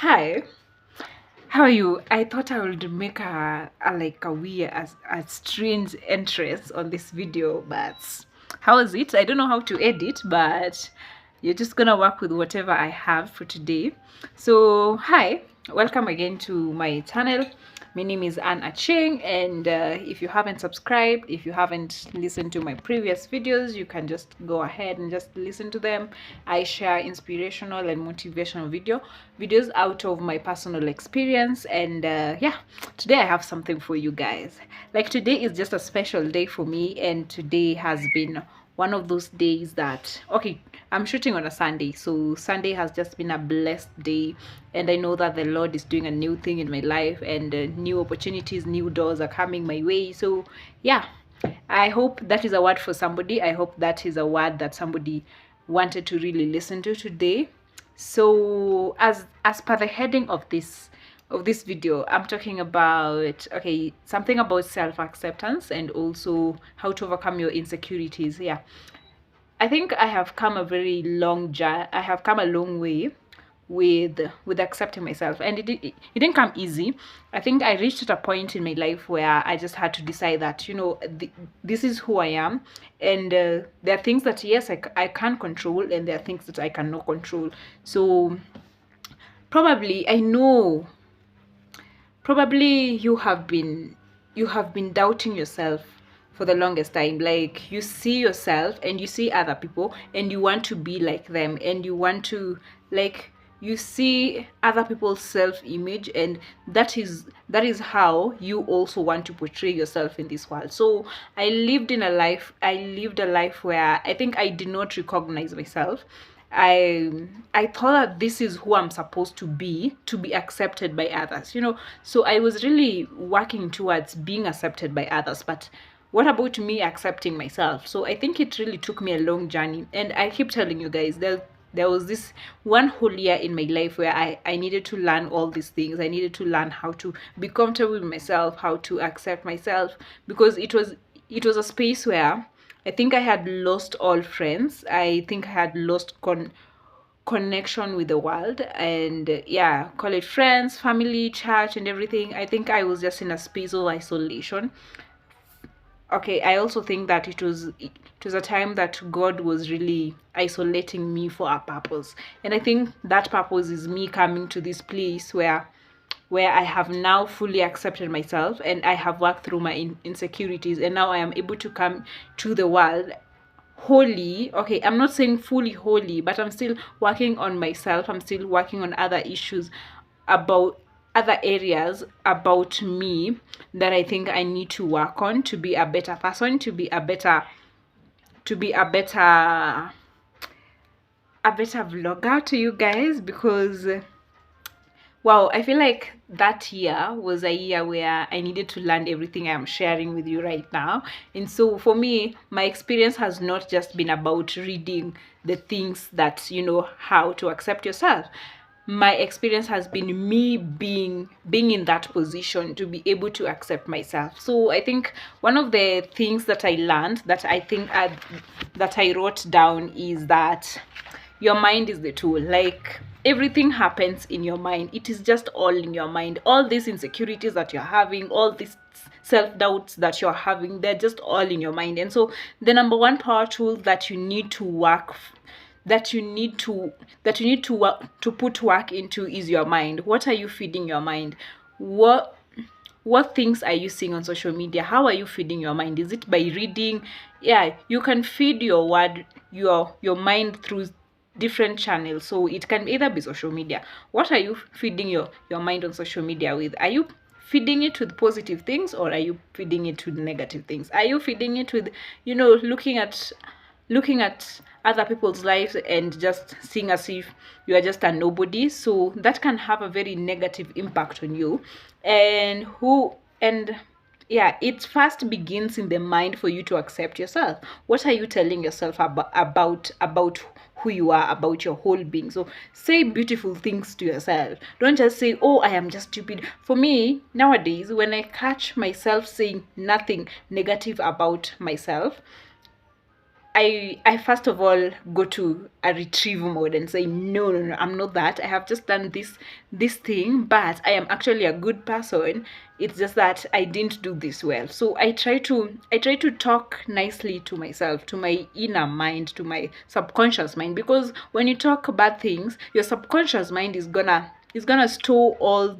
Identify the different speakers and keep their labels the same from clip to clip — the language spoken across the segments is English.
Speaker 1: Hi, how are you? I thought I would make a weird, a strange entrance on this video, but how is it? I don't know how to edit, but you're just gonna work with whatever I have for today. So, hi, welcome again to my channel. My name is Anne Acheng, and if you haven't subscribed, if you haven't listened to my previous videos, you can just go ahead and just listen to them. I share inspirational and motivational videos out of my personal experience, and yeah, today I have something for you guys. Like, today is just a special day for me, and today has been one of those days that, okay, I'm shooting on a Sunday, so Sunday has just been a blessed day, and I know that the Lord is doing a new thing in my life, and new opportunities, new doors are coming my way. So yeah, I hope that is a word for somebody. I hope that is a word that somebody wanted to really listen to today. So as per the heading of this video, I'm talking about, okay, something about self-acceptance and also how to overcome your insecurities. Yeah, I think I have come a very long journey. I have come a long way with accepting myself, and it didn't come easy. I think I reached at a point in my life where I just had to decide that, this is who I am, and there are things that, yes, I can control, and there are things that I cannot control. So probably, I know, probably you have been doubting yourself for the longest time. Like, you see yourself and you see other people and you want to be like them, and you want to, like, you see other people's self-image, and that is how you also want to portray yourself in this world. So I lived a life where I think I did not recognize myself. I thought that this is who I'm supposed to be accepted by others. So I was really working towards being accepted by others, but what about me accepting myself? So I think it really took me a long journey, and I keep telling you guys, there was this one whole year in my life where I needed to learn all these things. I needed to learn how to be comfortable with myself, how to accept myself, because it was a space where I think I had lost all friends. I think I had lost connection with the world, and yeah, call it friends, family, church, and everything. I think I was just in a space of isolation. Okay, I also think that it was a time that God was really isolating me for a purpose, and I think that purpose is me coming to this place where I have now fully accepted myself, and I have worked through my insecurities, and now I am able to come to the world wholly. Okay, I'm not saying fully wholly, but I'm still working on myself. I'm still working on other issues, about other areas about me that I think I need to work on to be a better person, to be a better vlogger to you guys. Because wow, I feel like that year was a year where I needed to learn everything I'm sharing with you right now. And so for me, my experience has not just been about reading the things that, how to accept yourself. My experience has been me being in that position to be able to accept myself. So I think one of the things that I learned, that I wrote down, is that your mind is the tool. Like, everything happens in your mind. It is just all in your mind. All these insecurities that you're having, all these self-doubts that you're having, they're just all in your mind. And so the number one power tool that you need to put work into is your mind. What are you feeding your mind? What things are you seeing on social media? How are you feeding your mind? Is it by reading? Yeah, you can feed your mind through different channels. So it can either be social media. What are you feeding your mind on social media with? Are you feeding it with positive things, or are you feeding it with negative things? Are you feeding it with, looking at other people's lives and just seeing as if you are just a nobody? So that can have a very negative impact on you. And yeah, it first begins in the mind for you to accept yourself. What are you telling yourself about who you are, about your whole being? So say beautiful things to yourself. Don't just say, oh, I am just stupid. For me nowadays, when I catch myself saying nothing negative about myself, I first of all go to a retrieve mode and say, no, no, no, I'm not that. I have just done this thing, but I am actually a good person. It's just that I didn't do this well. So I try to talk nicely to myself, to my inner mind, to my subconscious mind, because when you talk bad things, your subconscious mind is gonna store all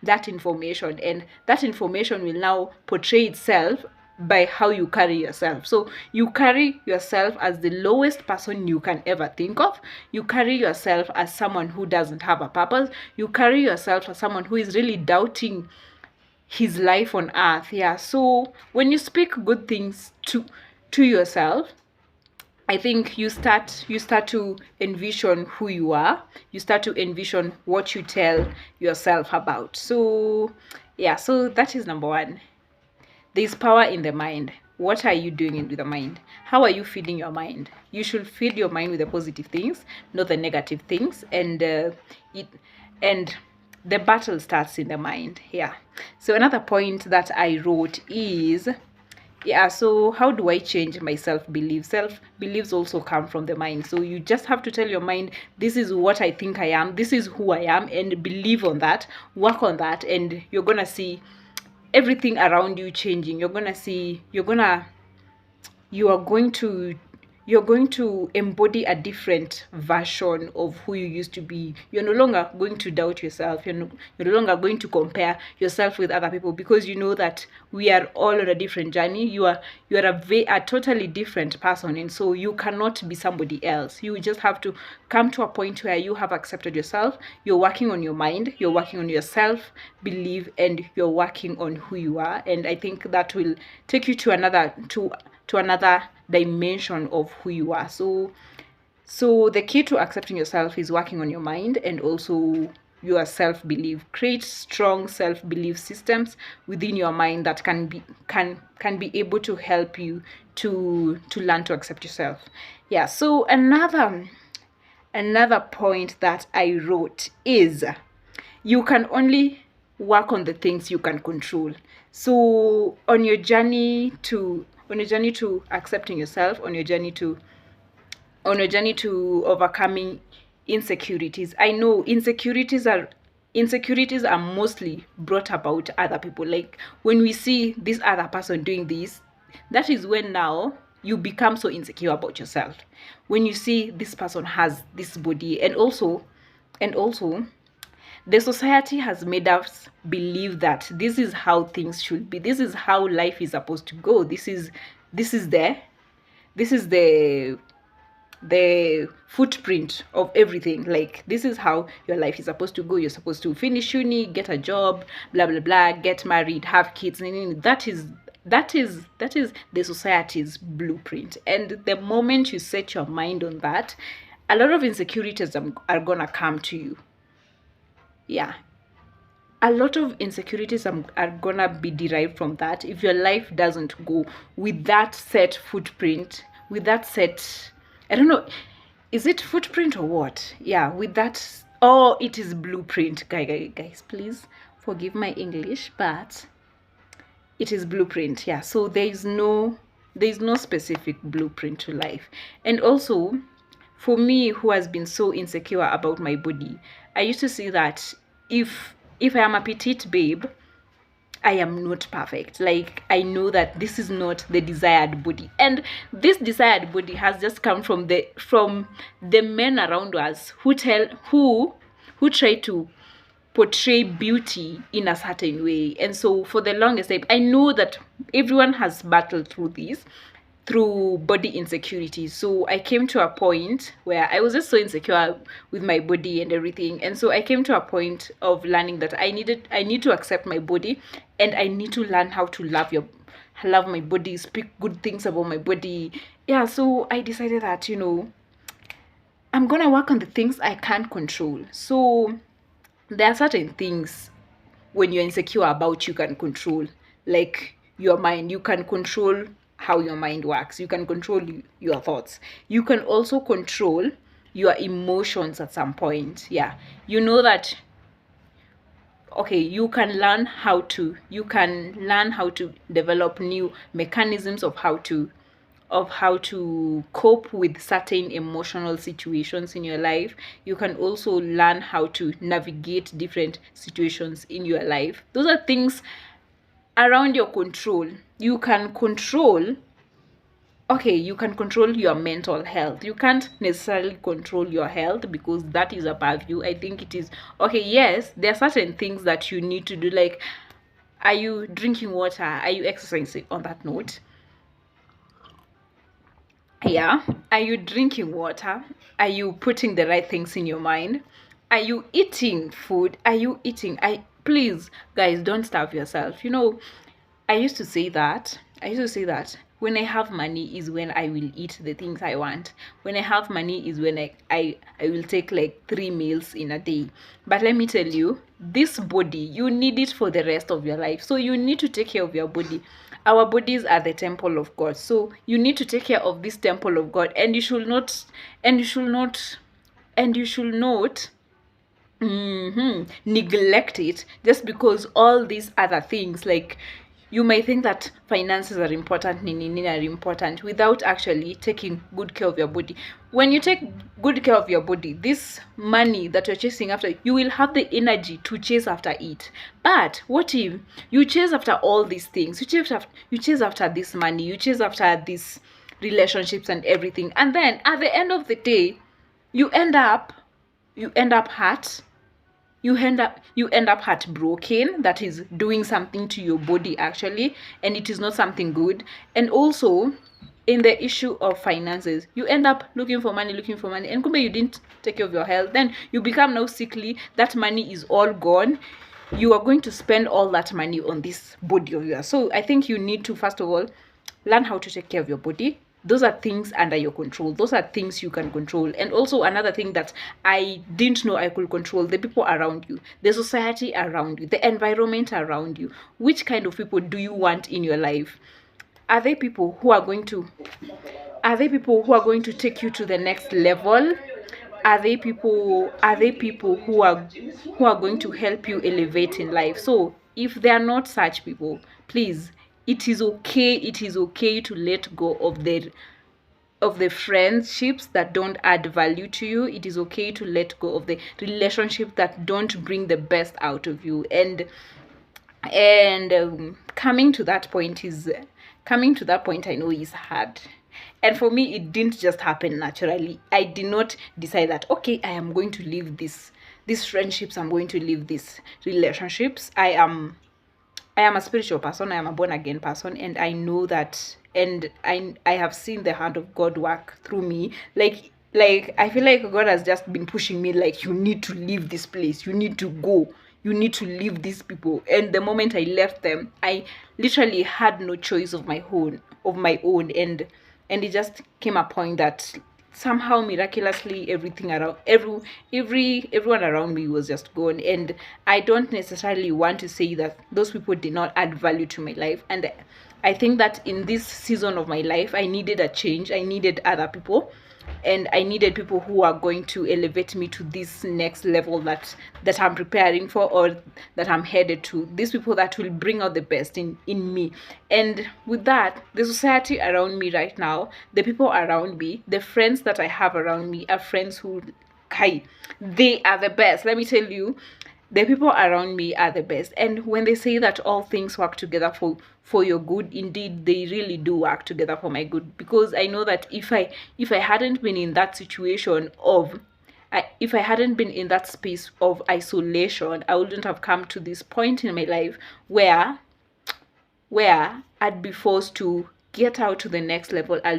Speaker 1: that information, and that information will now portray itself by how you carry yourself. So you carry yourself as the lowest person you can ever think of. You carry yourself as someone who doesn't have a purpose. You carry yourself as someone who is really doubting his life on earth. Yeah. So when you speak good things to yourself, I think you start to envision who you are. You start to envision what you tell yourself about. So yeah, so that is number one. There's power in the mind. What are you doing with the mind? How are you feeding your mind? You should feed your mind with the positive things, not the negative things. And the battle starts in the mind. Yeah. So another point that I wrote is, yeah, so how do I change my self-belief? Self-beliefs also come from the mind. So you just have to tell your mind, this is what I think I am, this is who I am, and believe on that, work on that, and you're gonna see everything around you changing. You are going to embody a different version of who you used to be. You're no longer going to doubt yourself. You're no longer going to compare yourself with other people, because you know that we are all on a different journey. You are a totally different person, and so you cannot be somebody else. You just have to come to a point where you have accepted yourself. You're working on your mind, you're working on your self belief, and you're working on who you are. And I think that will take you to another dimension of who you are. So the key to accepting yourself is working on your mind and also your self-belief. Create strong self-belief systems within your mind that can be able to help you to learn to accept yourself. Yeah. So another point that I wrote is, you can only work on the things you can control. So on your journey to accepting yourself, on your journey to overcoming insecurities. I know insecurities are mostly brought about other people. Like when we see this other person doing this, that is when now you become so insecure about yourself. When you see this person has this body, and also the society has made us believe that this is how things should be. This is how life is supposed to go. This is the footprint of everything. Like, this is how your life is supposed to go. You're supposed to finish uni, get a job, blah blah blah, get married, have kids. That is the society's blueprint. And the moment you set your mind on that, a lot of insecurities are gonna come to you. Yeah, a lot of insecurities are gonna be derived from that if your life doesn't go with that set footprint, with that set, I don't know, is it footprint or what? Yeah, with that. Oh, it is blueprint. Guys, please forgive my English, but it is blueprint. Yeah, so there is no specific blueprint to life. And also, for me, who has been so insecure about my body, I used to see that if I am a petite babe, I am not perfect. Like, I know that this is not the desired body, and this desired body has just come from the men around us who try to portray beauty in a certain way. And so for the longest time, I know that everyone has battled through this, through body insecurity. So I came to a point where I was just so insecure with my body and everything. And so I came to a point of learning that I need to accept my body, and I need to learn how to love my body, speak good things about my body. Yeah, so I decided that, I'm gonna work on the things I can't control. So there are certain things when you're insecure about you can control, like your mind. You can control how your mind works. You can control your thoughts. You can also control your emotions at some point. Yeah, you know that. Okay, you can learn how to develop new mechanisms of how to of how to cope with certain emotional situations in your life. You can also learn how to navigate different situations in your life. Those are things around your control. You can control, okay, you can control your mental health. You can't necessarily control your health because that is above you. I think it is okay. Yes, there are certain things that you need to do, like, are you drinking water? Are you exercising? On that note, yeah, are you drinking water? Are you putting the right things in your mind? Are you eating food? Are you eating? I Please, guys, don't starve yourself. I used to say that when I have money is when I will eat the things I want. When I have money is when I will take like 3 meals in a day. But let me tell you, this body, you need it for the rest of your life. So you need to take care of your body. Our bodies are the temple of God. So you need to take care of this temple of God, and you should not, and you should not, and you should not neglect it just because all these other things, like, you may think that finances are important, nini are important, without actually taking good care of your body. When you take good care of your body, this money that you're chasing after, you will have the energy to chase after it. But what if you chase after all these things? You chase after this money, you chase after these relationships and everything, and then at the end of the day, you end up hurt. You end up heartbroken. That is doing something to your body actually, and it is not something good. And also, in the issue of finances, you end up looking for money, and kumbe you didn't take care of your health. Then you become now sickly. That money is all gone. You are going to spend all that money on this body of yours. So I think you need to, first of all, learn how to take care of your body. Those are things under your control. Those are things you can control. And also, another thing that I didn't know I could control: the people around you, the society around you, the environment around you. Which kind of people do you want in your life? Are they people who are going to take you to the next level? Are they people who are going to help you elevate in life? So if they are not such people, please, it is okay to let go of the friendships that don't add value to you. It is okay to let go of the relationships that don't bring the best out of you. And coming to that point, I know is hard. And for me, it didn't just happen naturally. I did not decide that, okay, I am going to leave these friendships, I'm going to leave these relationships. I am a spiritual person. I am a born again person, and I know that, and I have seen the hand of God work through me. Like I feel like God has just been pushing me, like, you need to leave this place. You need to go. You need to leave these people. And the moment I left them, I literally had no choice of my own, and it just came a point that somehow miraculously everyone around me was just gone. And I don't necessarily want to say that those people did not add value to my life. And I think that in this season of my life, I needed a change. I needed other people, and I needed people who are going to elevate me to this next level that I'm preparing for, or that I'm headed to. These people that will bring out the best in me. And with that, the society around me right now, the people around me, the friends that I have around me are friends who, hi, they are the best. Let me tell you, the people around me are the best. And when they say that all things work together for your good, indeed they really do work together for my good. Because I know that if I hadn't been in that situation of if I hadn't been in that space of isolation, I wouldn't have come to this point in my life where I'd be forced to get out to the next level. I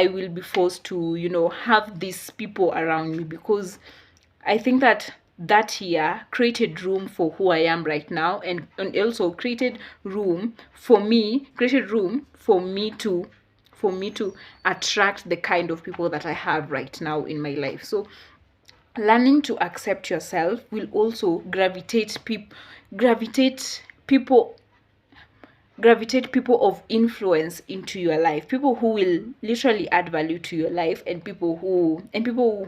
Speaker 1: will be forced to, have these people around me, because I think that year created room for who I am right now, and also created room for me to attract the kind of people that I have right now in my life. So learning to accept yourself will also people gravitate people of influence into your life, people who will literally add value to your life, and people who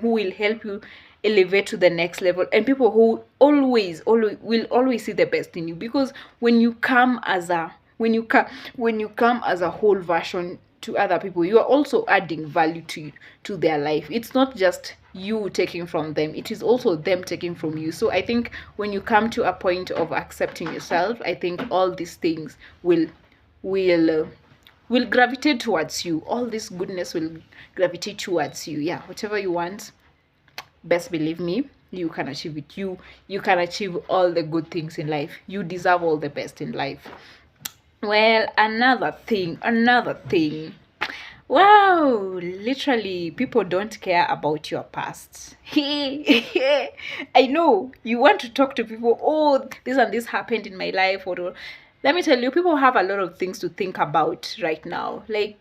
Speaker 1: will help you elevate to the next level, and people who always see the best in you. Because when you come as a whole version to other people, you are also adding value to their life. It's not just you taking from them, it is also them taking from you. So I think when you come to a point of accepting yourself, I think all these things will will gravitate towards you. All this goodness will gravitate towards you. Yeah, whatever you want, best believe me, you can achieve it. You can achieve all the good things in life. You deserve all the best in life. Well, another thing. Wow, literally, people don't care about your past. I know you want to talk to people. Oh, this and this happened in my life. Or let me tell you, people have a lot of things to think about right now. Like,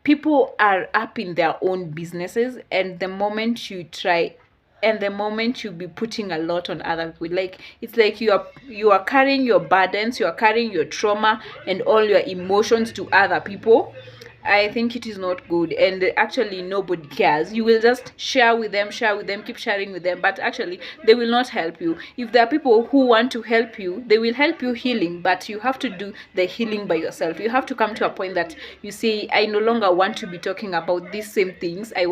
Speaker 1: people are up in their own businesses, and the moment you try, and the moment you be putting a lot on other people, like, it's like you are carrying your burdens, you are carrying your trauma and all your emotions to other people. I think it is not good, and actually nobody cares. You will just share with them, keep sharing with them, but actually they will not help you. If there are people who want to help you, they will help you healing, but you have to do the healing by yourself. You have to come to a point that you say, I no longer want to be talking about these same things. I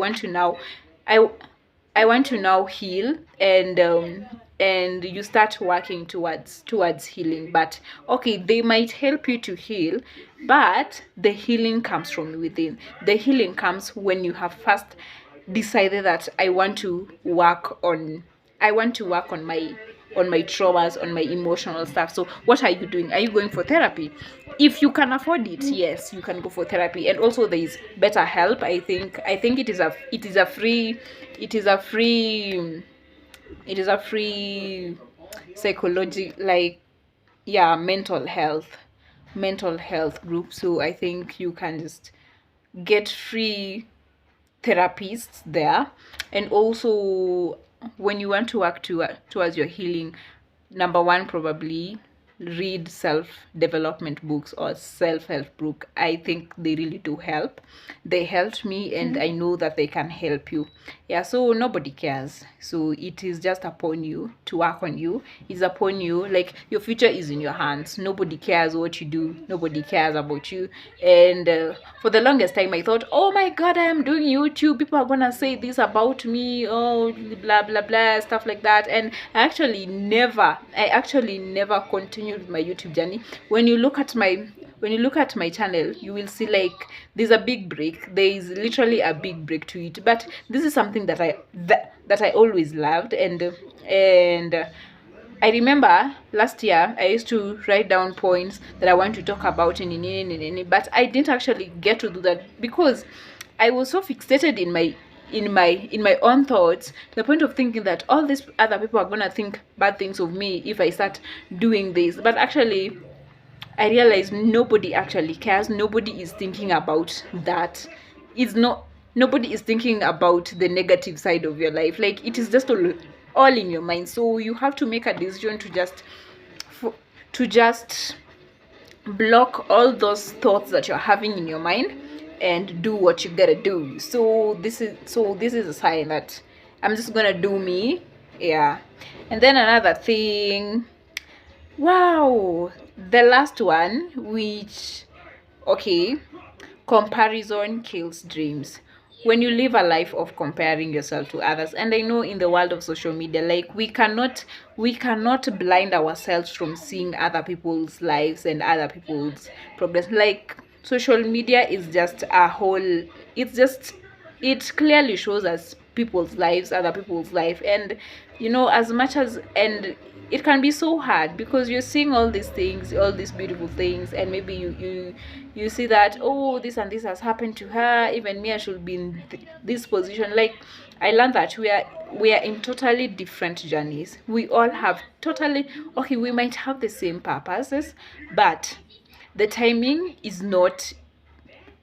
Speaker 1: I want to now heal, and you start working towards healing. But okay, they might help you to heal, but the healing comes from within. The healing comes when you have first decided that I want to work on my traumas, on my emotional stuff. So what are you doing? Are you going for therapy? If you can afford it, yes, you can go for therapy. And also there is better help. I think it is a free psychology, like, yeah, mental health group. So I think you can just get free therapists there. And also, when you want to work towards your healing, number one, probably read self-development books or self-help book. I think they really do help. They helped me, and I know that they can help you. Yeah, so nobody cares. So it is just upon you to work on you. It's upon you. Like, your future is in your hands. Nobody cares what you do. Nobody cares about you. And for the longest time, I thought, oh my god, I am doing YouTube, people are gonna say this about me, oh, blah blah blah, stuff like that. And I actually never continued with my YouTube journey. When you look at my channel, you will see, like, there's a big break. There is literally a big break to it. But this is something that I always loved. And I remember last year I used to write down points that I want to talk about but I didn't actually get to do that because I was so fixated in my own thoughts, to the point of thinking that all these other people are gonna think bad things of me if I start doing this. But actually, I realized nobody actually cares. Nobody is thinking about that. Nobody is thinking about the negative side of your life. Like, it is just all in your mind. So you have to make a decision to just block all those thoughts that you're having in your mind and do what you gotta do. So this is a sign that I'm just gonna do me. Yeah. And then another thing, wow, the last one, which, okay, comparison kills dreams. When you live a life of comparing yourself to others, and I know in the world of social media, like, we cannot blind ourselves from seeing other people's lives and other people's progress. Like, social media is just a whole, it clearly shows us people's lives, other people's life. And as much as, and it can be so hard because you're seeing all these things, all these beautiful things, and maybe you see that, oh, this and this has happened to her, even me, I should be in this position. Like, I learned that we are in totally different journeys. We all have totally, okay, we might have the same purposes, but the timing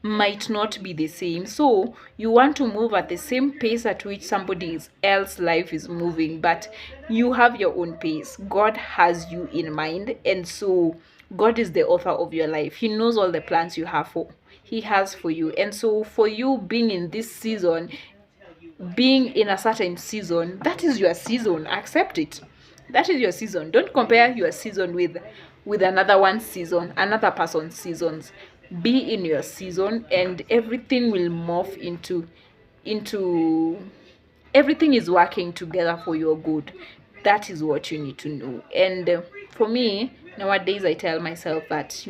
Speaker 1: might not be the same. So you want to move at the same pace at which somebody else's life is moving, but you have your own pace. God has you in mind, and so God is the author of your life. He knows all the plans he has for you. And so for you being in this season, being in a certain season, that is your season. Accept it. That is your season. Don't compare your season with another one's season, another person's seasons. be in your season, and everything will morph into everything is working together for your good. That is what you need to know. And for me nowadays, I tell myself that,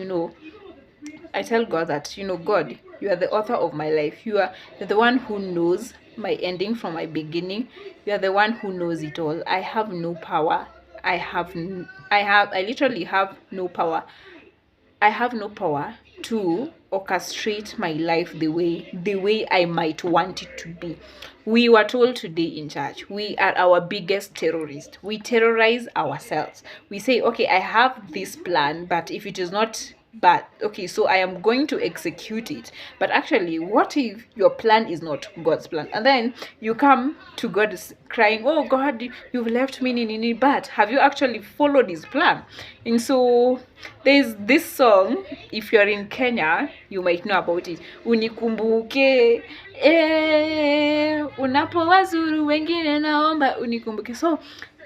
Speaker 1: I tell God that, God, you are the author of my life. You're the one who knows my ending from my beginning. You are the one who knows it all. I have no power. I literally have no power. I have no power to orchestrate my life the way I might want it to be. We were told today in church, we are our biggest terrorist. We terrorize ourselves. We say, okay, I have this plan, but if it is not bad, okay, so I am going to execute it. But actually, what if your plan is not God's plan? And then you come to God crying, oh God, you've left me, nini, but have you actually followed his plan? And so there's this song, if you're in Kenya, you might know about it. Unikumbuke, unapowazuru wengine naomba unikumbuke.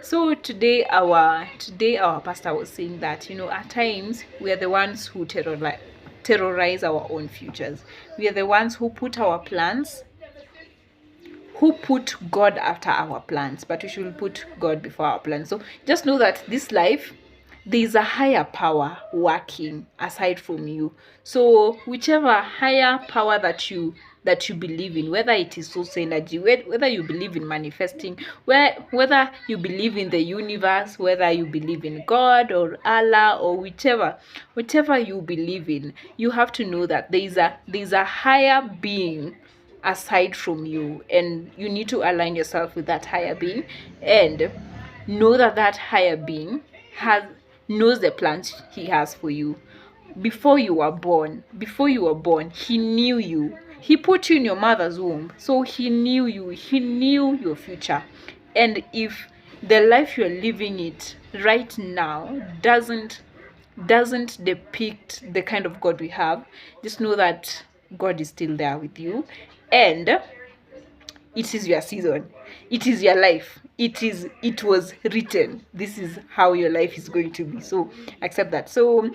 Speaker 1: So today our pastor was saying that, at times we are the ones who terrorize our own futures. We are the ones who put God after our plans, but we should put God before our plans. So just know that this life, there is a higher power working aside from you. So whichever higher power that you believe in, whether it is source energy, whether you believe in manifesting, whether you believe in the universe, whether you believe in God or Allah, or whichever you believe in, you have to know that there is a higher being aside from you, and you need to align yourself with that higher being, and know that that higher being knows the plans he has for you. Before you were born, he knew you. He put you in your mother's womb, so he knew you. He knew your future. And if the life you're living it right now doesn't depict the kind of God we have, just know that God is still there with you, and it is your season, it is your life, it was written, this is how your life is going to be. So accept that. So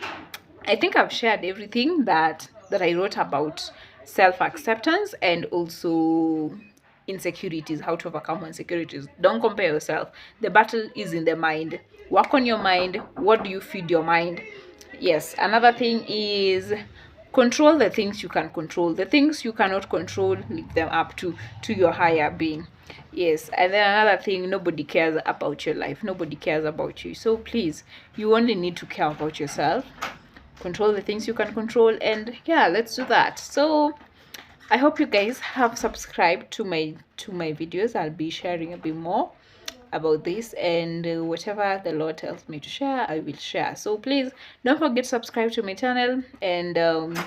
Speaker 1: I think I've shared everything that I wrote about self-acceptance, and also insecurities, how to overcome insecurities. Don't compare yourself. The battle is in the mind. Work on your mind. What do you feed your mind? Yes, another thing is control the things you can control. The things you cannot control, leave them up to your higher being. Yes, and then another thing, nobody cares about your life. Nobody cares about you. So please, you only need to care about yourself. Control the things you can control, and yeah, let's do that. So I hope you guys have subscribed to my videos. I'll be sharing a bit more about this, and whatever the Lord tells me to share, I will share. So please don't forget to subscribe to my channel, and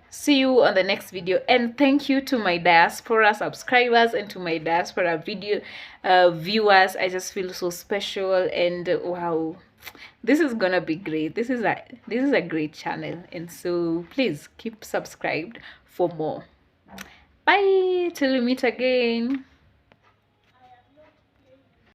Speaker 1: see you on the next video. And thank you to my diaspora subscribers and to my diaspora video viewers. I just feel so special, and wow, this is gonna be great. This is a great channel, and so please keep subscribed for more. Bye till we meet again.